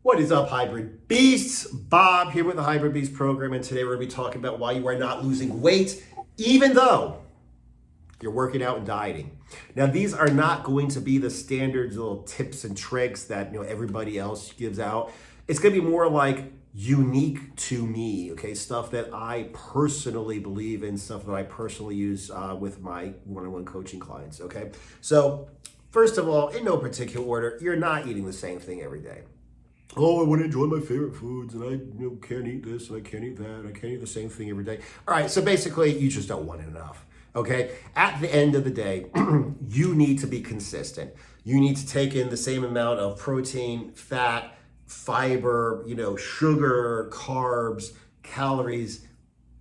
What is up, Hybrid Beasts? Bob here with the Hybrid Beast program, and today we're going to be talking about why you are not losing weight, even though you're working out and dieting. Now, these are not going to be the standard little tips and tricks that everybody else gives out. It's going to be more like unique to me, okay? Stuff that I personally believe in, stuff that I personally use with my one-on-one coaching clients, okay? So, first of all, in no particular order, you're not eating the same thing every day. Oh, I want to enjoy my favorite foods, and I can't eat this, and I can't eat that, and I can't eat the same thing every day. All right, so basically, you just don't want it enough, okay? At the end of the day, you need to be consistent. You need to take in the same amount of protein, fat, fiber, sugar, carbs, calories,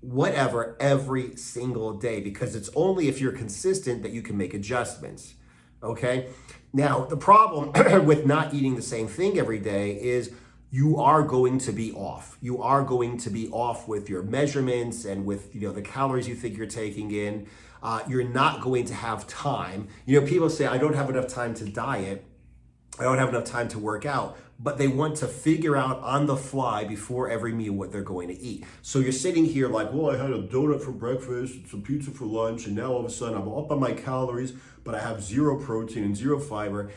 whatever, every single day, because it's only if you're consistent that you can make adjustments. Okay. Now, the problem with not eating the same thing every day is you are going to be off. You are going to be off with your measurements and with, the calories you think you're taking in. You're not going to have time. People say, I don't have enough time to diet. I don't have enough time to work out, but they want to figure out on the fly before every meal what they're going to eat. So you're sitting here like, well, I had a donut for breakfast, and some pizza for lunch, and now all of a sudden I'm up on my calories, but I have zero protein and zero fiber.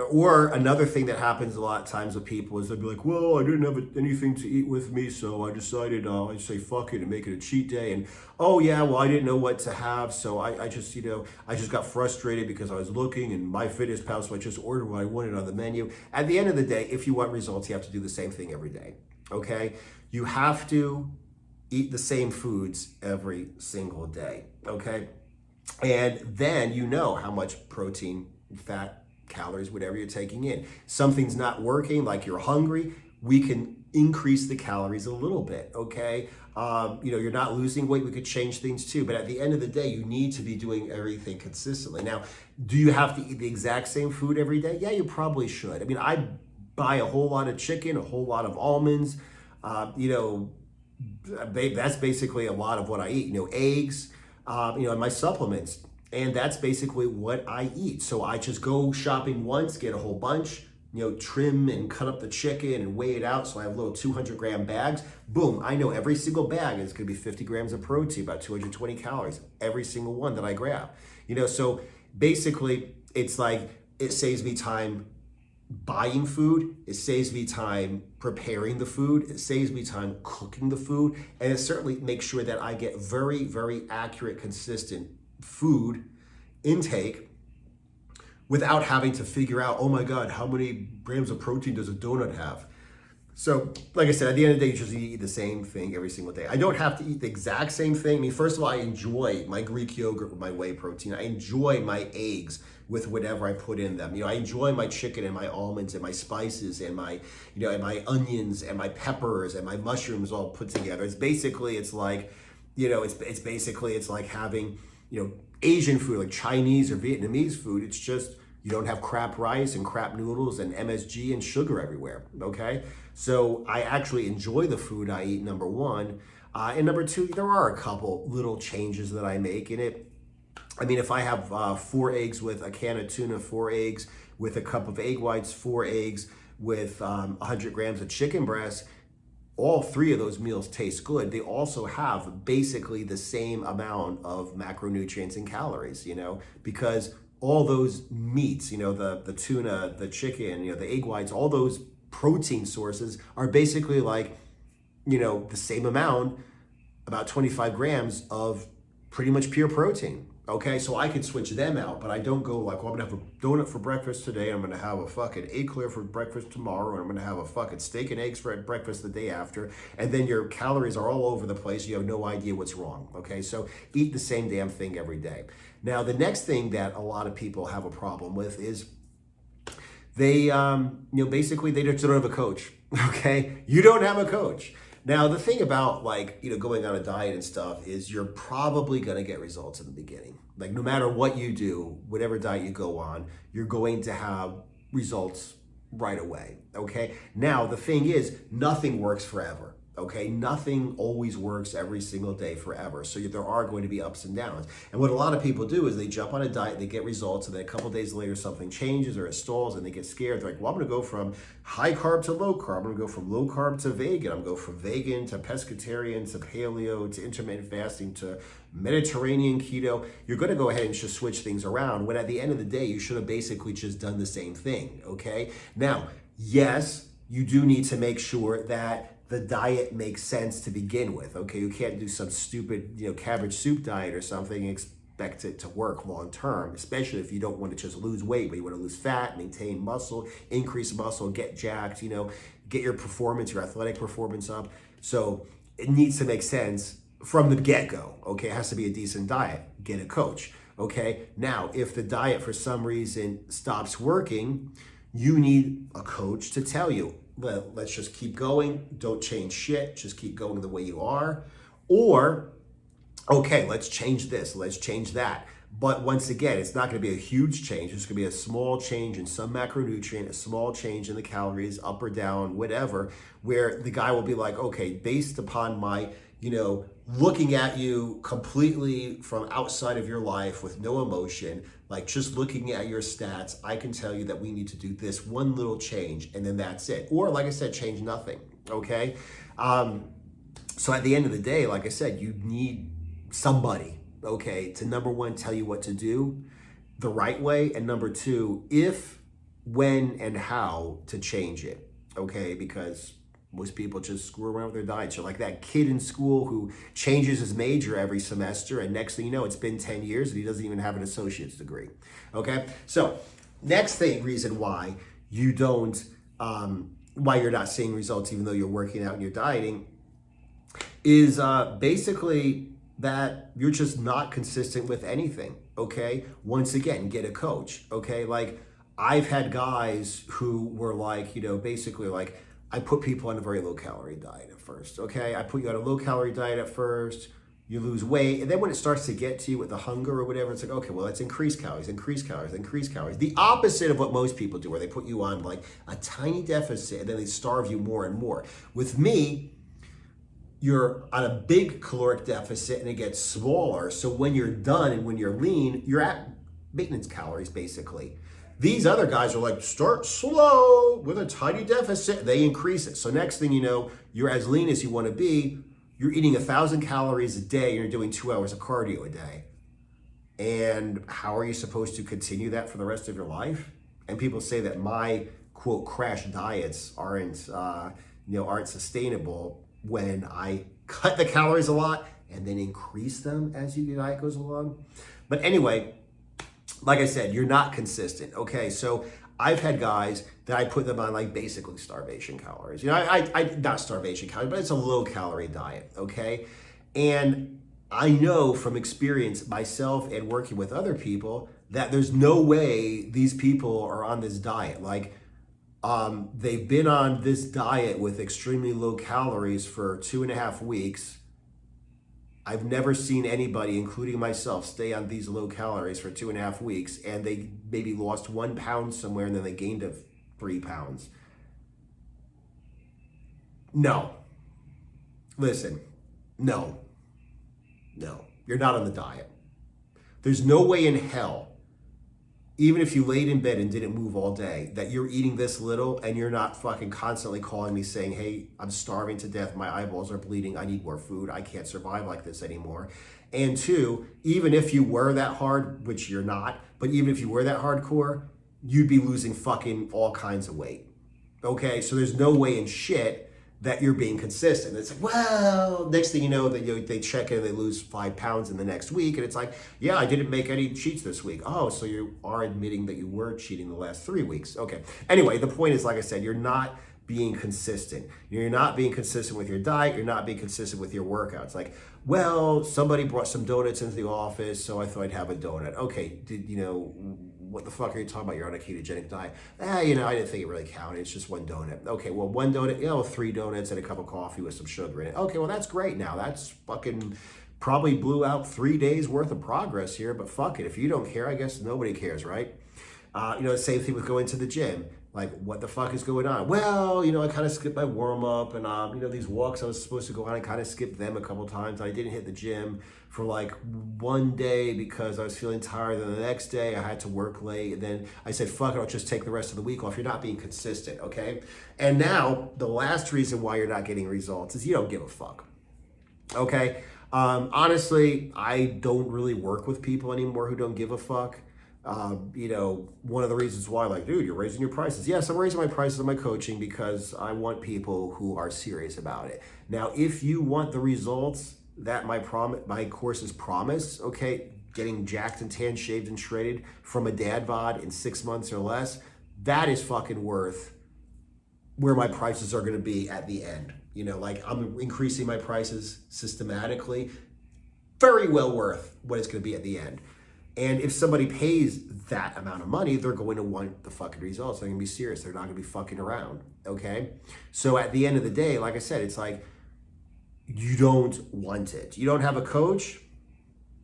Or another thing that happens a lot of times with people is they'll be like, well, I didn't have anything to eat with me, so I decided I'd say fuck it and make it a cheat day. And oh yeah, well, I didn't know what to have, so I just got frustrated because I was looking and MyFitnessPal, so I just ordered what I wanted on the menu. At the end of the day, if you want results, you have to do the same thing every day, okay? You have to eat the same foods every single day, okay? And then you know how much protein, fat, calories, whatever you're taking in. Something's not working, like you're hungry, we can increase the calories a little bit, okay? You're not losing weight, we could change things too, but at the end of the day, you need to be doing everything consistently. Now, do you have to eat the exact same food every day? Yeah, you probably should. I mean, I buy a whole lot of chicken, a whole lot of almonds, that's basically a lot of what I eat, eggs, and my supplements. And that's basically what I eat. So I just go shopping once, get a whole bunch, trim and cut up the chicken and weigh it out. So I have little 200-gram bags. Boom, I know every single bag is gonna be 50 grams of protein, about 220 calories, every single one that I grab. So basically it's like, it saves me time buying food, it saves me time preparing the food, it saves me time cooking the food, and it certainly makes sure that I get very, very accurate, consistent food intake without having to figure out, oh my God, how many grams of protein does a donut have? So, like I said, at the end of the day, you just eat the same thing every single day. I don't have to eat the exact same thing. I mean, first of all, I enjoy my Greek yogurt with my whey protein. I enjoy my eggs with whatever I put in them. I enjoy my chicken and my almonds and my spices and my, and my onions and my peppers and my mushrooms all put together. It's like, it's like having, Asian food, like Chinese or Vietnamese food. It's just, you don't have crap rice and crap noodles and MSG and sugar everywhere, okay? So I actually enjoy the food I eat, number one. And number two, there are a couple little changes that I make in it. I mean, if I have 4 eggs with a can of tuna, 4 eggs with a cup of egg whites, 4 eggs with 100 grams of chicken breast, all 3 of those meals taste good. They also have basically the same amount of macronutrients and calories, because all those meats, the tuna, the chicken, the egg whites, all those protein sources are basically like, the same amount, about 25 grams of pretty much pure protein. Okay, so I can switch them out, but I don't go like, well, I'm gonna have a donut for breakfast today, I'm gonna have a fucking eclair for breakfast tomorrow, and I'm gonna have a fucking steak and eggs for breakfast the day after, and then your calories are all over the place, you have no idea what's wrong, okay? So eat the same damn thing every day. Now, the next thing that a lot of people have a problem with is they, basically they just don't have a coach, okay? You don't have a coach. Now, the thing about going on a diet and stuff is you're probably going to get results in the beginning. Like no matter what you do, whatever diet you go on, you're going to have results right away, okay? Now, the thing is, nothing works forever. Okay, nothing always works every single day forever. So there are going to be ups and downs. And what a lot of people do is they jump on a diet, they get results, and then a couple days later something changes or it stalls and they get scared. They're like, well, I'm gonna go from high carb to low carb. I'm gonna go from low carb to vegan. I'm gonna go from vegan to pescatarian to paleo to intermittent fasting to Mediterranean keto. You're gonna go ahead and just switch things around when at the end of the day, you should have basically just done the same thing, okay? Now, yes, you do need to make sure that the diet makes sense to begin with. Okay, you can't do some stupid, cabbage soup diet or something and expect it to work long term, especially if you don't want to just lose weight, but you want to lose fat, maintain muscle, increase muscle, get jacked, get your performance, your athletic performance up. So it needs to make sense from the get-go. Okay, it has to be a decent diet. Get a coach. Okay, now if the diet for some reason stops working, you need a coach to tell you, well, let's just keep going. Don't change shit. Just keep going the way you are. Or, okay, let's change this. Let's change that. But once again, it's not going to be a huge change. It's going to be a small change in some macronutrient, a small change in the calories, up or down, whatever, where the guy will be like, okay, based upon my, looking at you completely from outside of your life with no emotion, like just looking at your stats, I can tell you that we need to do this one little change and then that's it. Or like I said, change nothing, okay? So at the end of the day, like I said, you need somebody, okay, to number one, tell you what to do the right way, and number two, if, when, and how to change it, okay? Because most people just screw around with their diets. You're like that kid in school who changes his major every semester, and next thing you know, it's been 10 years and he doesn't even have an associate's degree, okay? So next reason why you don't, why you're not seeing results even though you're working out and you're dieting is basically that you're just not consistent with anything, okay? Once again, get a coach, okay? Like I've had guys who were like, basically like, I put people on a very low calorie diet at first, okay? I put you on a low calorie diet at first, you lose weight, and then when it starts to get to you with the hunger or whatever, it's like, okay, well, let's increase calories, increase calories, increase calories. The opposite of what most people do, where they put you on like a tiny deficit and then they starve you more and more. With me, you're on a big caloric deficit and it gets smaller. So when you're done and when you're lean, you're at maintenance calories basically. These other guys are like, start slow with a tiny deficit. They increase it. So next thing you know, you're as lean as you want to be. You're eating 1,000 calories a day and you're doing 2 hours of cardio a day. And how are you supposed to continue that for the rest of your life? And people say that my quote crash diets aren't sustainable when I cut the calories a lot and then increase them as your diet goes along. But anyway, like I said, you're not consistent, okay? So I've had guys that I put them on like basically starvation calories. I not starvation calories, but it's a low calorie diet, okay? And I know from experience myself and working with other people that there's no way these people are on this diet. Like they've been on this diet with extremely low calories for 2.5 weeks. I've never seen anybody, including myself, stay on these low calories for 2.5 weeks and they maybe lost 1 pound somewhere and then they gained 3 pounds. No. Listen, no. You're not on the diet. There's no way in hell, even if you laid in bed and didn't move all day, that you're eating this little and you're not fucking constantly calling me saying, hey, I'm starving to death, my eyeballs are bleeding, I need more food, I can't survive like this anymore. And two, even if you were that hard, which you're not, but even if you were that hardcore, you'd be losing fucking all kinds of weight. Okay, so there's no way in shit that you're being consistent. It's like, well, next thing you know, that they check in and they lose 5 pounds in the next week, and it's like, yeah, I didn't make any cheats this week. Oh, so you are admitting that you were cheating the last 3 weeks. Okay. Anyway, the point is, like I said, you're not being consistent. You're not being consistent with your diet. You're not being consistent with your workouts. Like, well, somebody brought some donuts into the office, so I thought I'd have a donut. Okay, what the fuck are you talking about? You're on a ketogenic diet. I didn't think it really counted. It's just one donut. Okay, well, one donut, 3 donuts and a cup of coffee with some sugar in it. Okay, well, that's great now. That's fucking probably blew out 3 days worth of progress here, but fuck it. If you don't care, I guess nobody cares, right? Same thing with going to the gym. Like, what the fuck is going on? Well, I kind of skipped my warm up, and these walks I was supposed to go on, I kind of skipped them a couple times. I didn't hit the gym for like one day because I was feeling tired. Then the next day I had to work late, and then I said, fuck it, I'll just take the rest of the week off. You're not being consistent, okay? And now the last reason why you're not getting results is you don't give a fuck, okay? Honestly, I don't really work with people anymore who don't give a fuck. One of the reasons why, like, dude, you're raising your prices. Yes, I'm raising my prices on my coaching because I want people who are serious about it. Now, if you want the results that my courses promise, okay, getting jacked and tan, shaved and shredded from a dad bod in 6 months or less, that is fucking worth where my prices are going to be at the end. Like, I'm increasing my prices systematically, very well worth what it's going to be at the end. And if somebody pays that amount of money, they're going to want the fucking results. They're going to be serious. They're not going to be fucking around, okay? So at the end of the day, like I said, it's like, you don't want it. You don't have a coach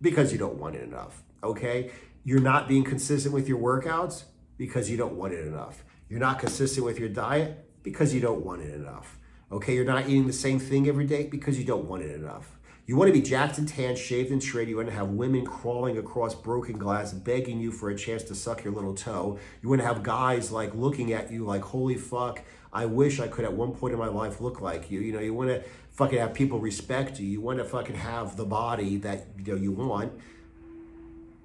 because you don't want it enough, okay? You're not being consistent with your workouts because you don't want it enough. You're not consistent with your diet because you don't want it enough, okay? You're not eating the same thing every day because you don't want it enough. You want to be jacked and tan, shaved and shredded. You want to have women crawling across broken glass, begging you for a chance to suck your little toe. You want to have guys like looking at you like, holy fuck, I wish I could at one point in my life look like you. You want to fucking have people respect you. You want to fucking have the body that you want.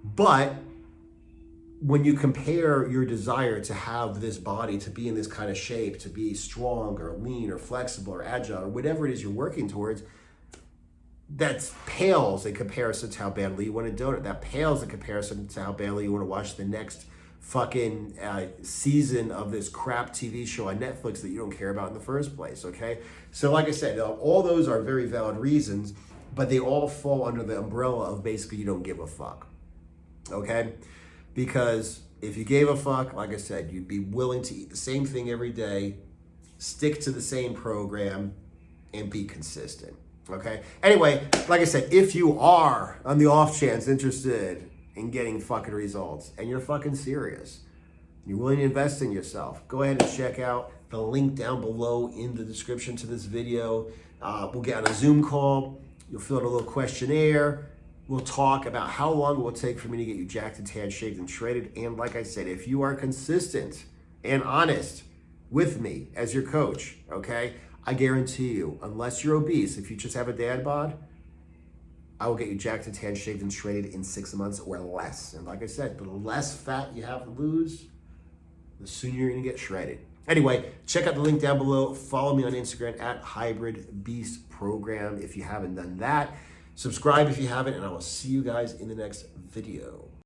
But when you compare your desire to have this body, to be in this kind of shape, to be strong or lean or flexible or agile or whatever it is you're working towards, that pales in comparison to how badly you want a donut. That pales in comparison to how badly you want to watch the next fucking season of this crap TV show on Netflix that you don't care about in the first place, okay? So like I said, all those are very valid reasons, but they all fall under the umbrella of basically you don't give a fuck, okay? Because if you gave a fuck, like I said, you'd be willing to eat the same thing every day, stick to the same program, and be consistent. Okay. Anyway, like I said, if you are on the off chance interested in getting fucking results and you're fucking serious, you're willing to invest in yourself, go ahead and check out the link down below in the description to this video. We'll get on a Zoom call. You'll fill out a little questionnaire. We'll talk about how long it will take for me to get you jacked and tan, shaved and shredded. And like I said, if you are consistent and honest with me as your coach, okay, I guarantee you, unless you're obese, if you just have a dad bod, I will get you jacked and tan, shaved and shredded in 6 months or less. And like I said, the less fat you have to lose, the sooner you're gonna get shredded. Anyway, check out the link down below. Follow me on Instagram at Hybrid Beast Program if you haven't done that. Subscribe if you haven't, and I will see you guys in the next video.